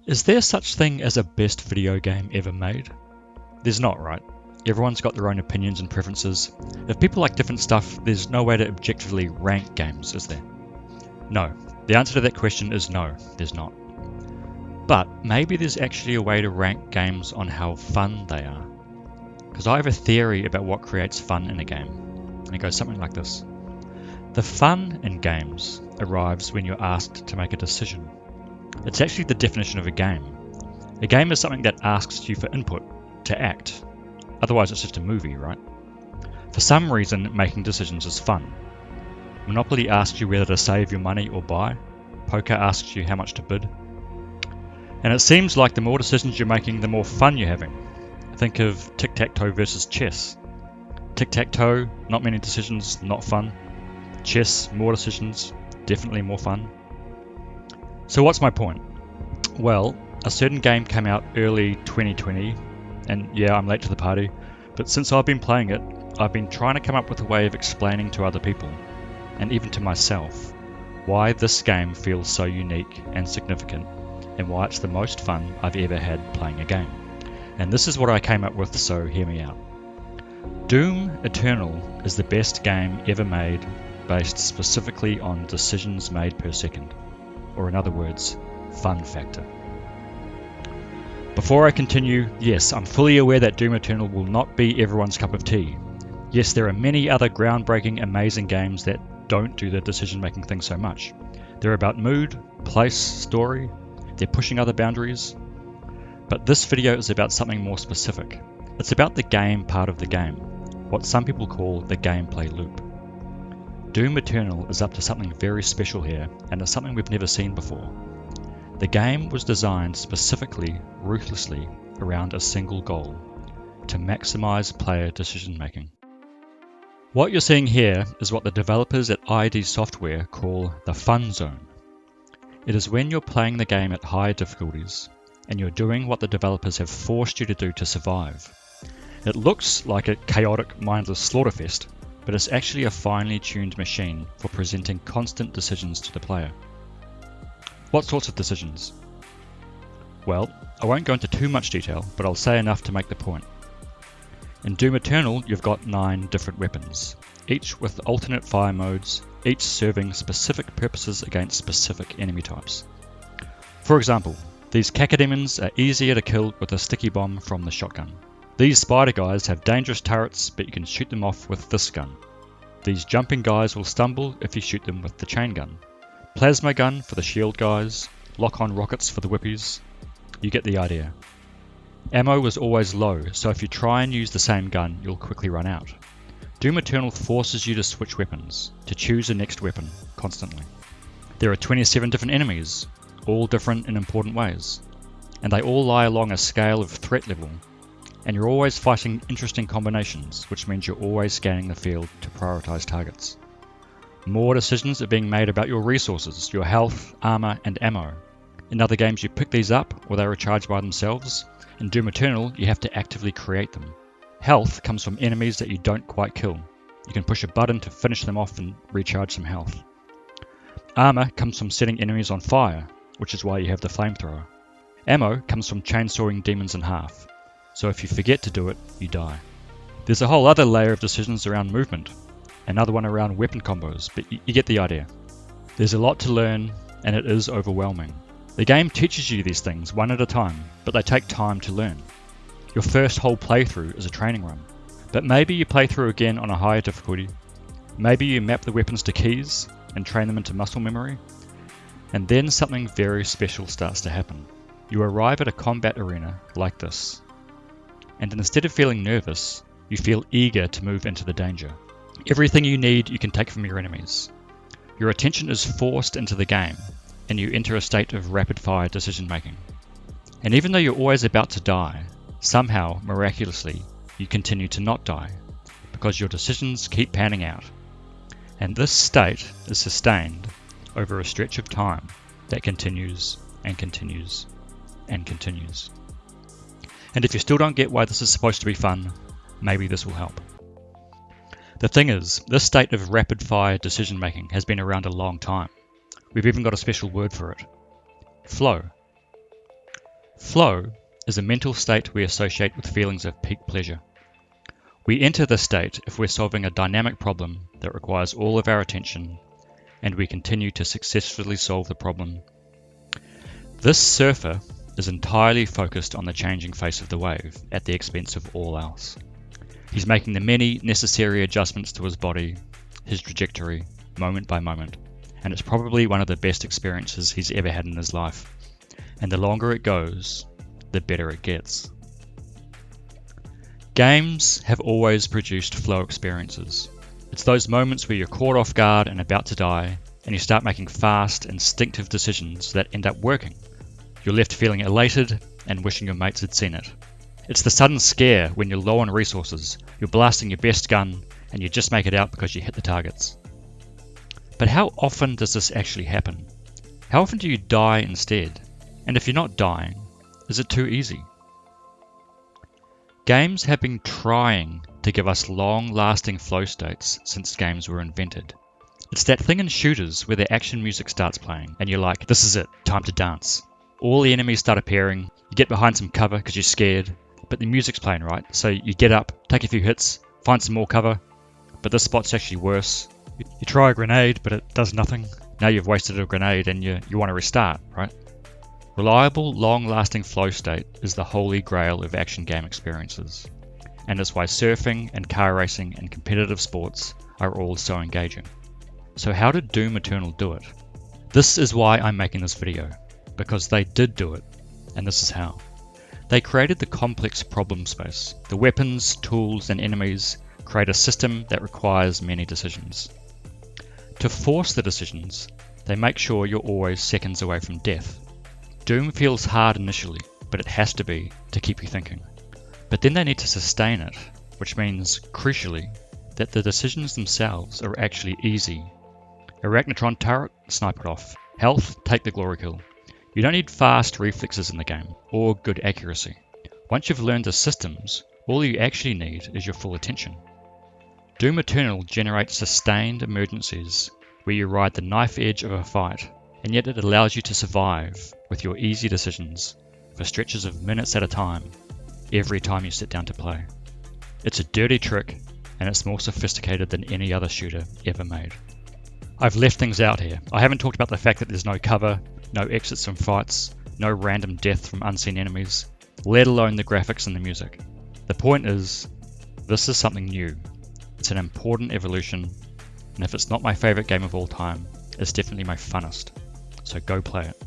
Is there such thing as a best video game ever made? There's not, right? Everyone's got their own opinions and preferences. If people like different stuff, there's no way to objectively rank games, is there? No. The answer to that question is no, there's not. But maybe there's actually a way to rank games on how fun they are. Because I have a theory about what creates fun in a game. And it goes something like this. The fun in games arrives when you're asked to make a decision. It's actually the definition of a game. A game is something that asks you for input, to act. Otherwise it's just a movie, right? For some reason, making decisions is fun. Monopoly asks you whether to save your money or buy. Poker asks you how much to bid. And it seems like the more decisions you're making, the more fun you're having. Think of tic-tac-toe versus chess. Tic-tac-toe, not many decisions, not fun. Chess, more decisions, definitely more fun. So what's my point? Well, a certain game came out early 2020, and yeah, I'm late to the party, but since I've been playing it, I've been trying to come up with a way of explaining to other people, and even to myself, why this game feels so unique and significant, and why it's the most fun I've ever had playing a game. And this is what I came up with, so hear me out. Doom Eternal is the best game ever made based specifically on decisions made per second, or in other words, fun factor. Before I continue, yes, I'm fully aware that Doom Eternal will not be everyone's cup of tea. Yes, there are many other groundbreaking, amazing games that don't do the decision-making thing so much. They're about mood, place, story, they're pushing other boundaries. But this video is about something more specific. It's about the game part of the game, what some people call the gameplay loop. Doom Eternal is up to something very special here, and it's something we've never seen before. The game was designed specifically, ruthlessly, around a single goal, to maximize player decision making. What you're seeing here is what the developers at ID Software call the fun zone. It is when you're playing the game at high difficulties, and you're doing what the developers have forced you to do to survive. It looks like a chaotic, mindless slaughterfest, but it's actually a finely tuned machine for presenting constant decisions to the player. What sorts of decisions? Well, I won't go into too much detail, but I'll say enough to make the point. In Doom Eternal, you've got 9 different weapons, each with alternate fire modes, each serving specific purposes against specific enemy types. For example, these cacodemons are easier to kill with a sticky bomb from the shotgun. These spider guys have dangerous turrets, but you can shoot them off with this gun. These jumping guys will stumble if you shoot them with the chain gun. Plasma gun for the shield guys, lock-on rockets for the whippies. You get the idea. Ammo was always low, so if you try and use the same gun, you'll quickly run out. Doom Eternal forces you to switch weapons, to choose the next weapon, constantly. There are 27 different enemies, all different in important ways, and they all lie along a scale of threat level, and you're always fighting interesting combinations, which means you're always scanning the field to prioritize targets. More decisions are being made about your resources, your health, armor, and ammo. In other games you pick these up, or they recharge by themselves. In Doom Eternal, you have to actively create them. Health comes from enemies that you don't quite kill. You can push a button to finish them off and recharge some health. Armor comes from setting enemies on fire, which is why you have the flamethrower. Ammo comes from chainsawing demons in half, so if you forget to do it, you die. There's a whole other layer of decisions around movement, another one around weapon combos, but you get the idea. There's a lot to learn, and it is overwhelming. The game teaches you these things one at a time, but they take time to learn. Your first whole playthrough is a training run, but maybe you play through again on a higher difficulty. Maybe you map the weapons to keys and train them into muscle memory, and then something very special starts to happen. You arrive at a combat arena like this, and instead of feeling nervous, you feel eager to move into the danger. Everything you need you can take from your enemies. Your attention is forced into the game, and you enter a state of rapid-fire decision-making. And even though you're always about to die, somehow, miraculously, you continue to not die, because your decisions keep panning out. And this state is sustained over a stretch of time that continues and continues and continues. And if you still don't get why this is supposed to be fun, maybe this will help. The thing is, this state of rapid-fire decision-making has been around a long time. We've even got a special word for it. Flow. Flow is a mental state we associate with feelings of peak pleasure. We enter this state if we're solving a dynamic problem that requires all of our attention, and we continue to successfully solve the problem. This surfer is entirely focused on the changing face of the wave at the expense of all else. He's making the many necessary adjustments to his body, his trajectory, moment by moment, and it's probably one of the best experiences he's ever had in his life. And the longer it goes, the better it gets. Games have always produced flow experiences. It's those moments where you're caught off guard and about to die, and you start making fast, instinctive decisions that end up working. You're left feeling elated and wishing your mates had seen it. It's the sudden scare when you're low on resources, you're blasting your best gun, and you just make it out because you hit the targets. But how often does this actually happen? How often do you die instead? And if you're not dying, is it too easy? Games have been trying to give us long-lasting flow states since games were invented. It's that thing in shooters where the action music starts playing, and you're like, this is it, time to dance. All the enemies start appearing, you get behind some cover because you're scared, but the music's playing, right? So you get up, take a few hits, find some more cover, but this spot's actually worse. You try a grenade, but it does nothing. Now you've wasted a grenade and you want to restart, right? Reliable, long-lasting flow state is the holy grail of action game experiences, and it's why surfing and car racing and competitive sports are all so engaging. So how did Doom Eternal do it? This is why I'm making this video, because they did do it, and this is how. They created the complex problem space. The weapons, tools, and enemies create a system that requires many decisions. To force the decisions, they make sure you're always seconds away from death. Doom feels hard initially, but it has to be to keep you thinking. But then they need to sustain it, which means, crucially, that the decisions themselves are actually easy. Arachnotron turret, snipe it off. Health, take the glory kill. You don't need fast reflexes in the game, or good accuracy. Once you've learned the systems, all you actually need is your full attention. Doom Eternal generates sustained emergencies where you ride the knife edge of a fight, and yet it allows you to survive with your easy decisions for stretches of minutes at a time, every time you sit down to play. It's a dirty trick, and it's more sophisticated than any other shooter ever made. I've left things out here. I haven't talked about the fact that there's no cover, no exits from fights, no random death from unseen enemies, let alone the graphics and the music. The point is, this is something new. It's an important evolution, and if it's not my favourite game of all time, it's definitely my funnest. So go play it.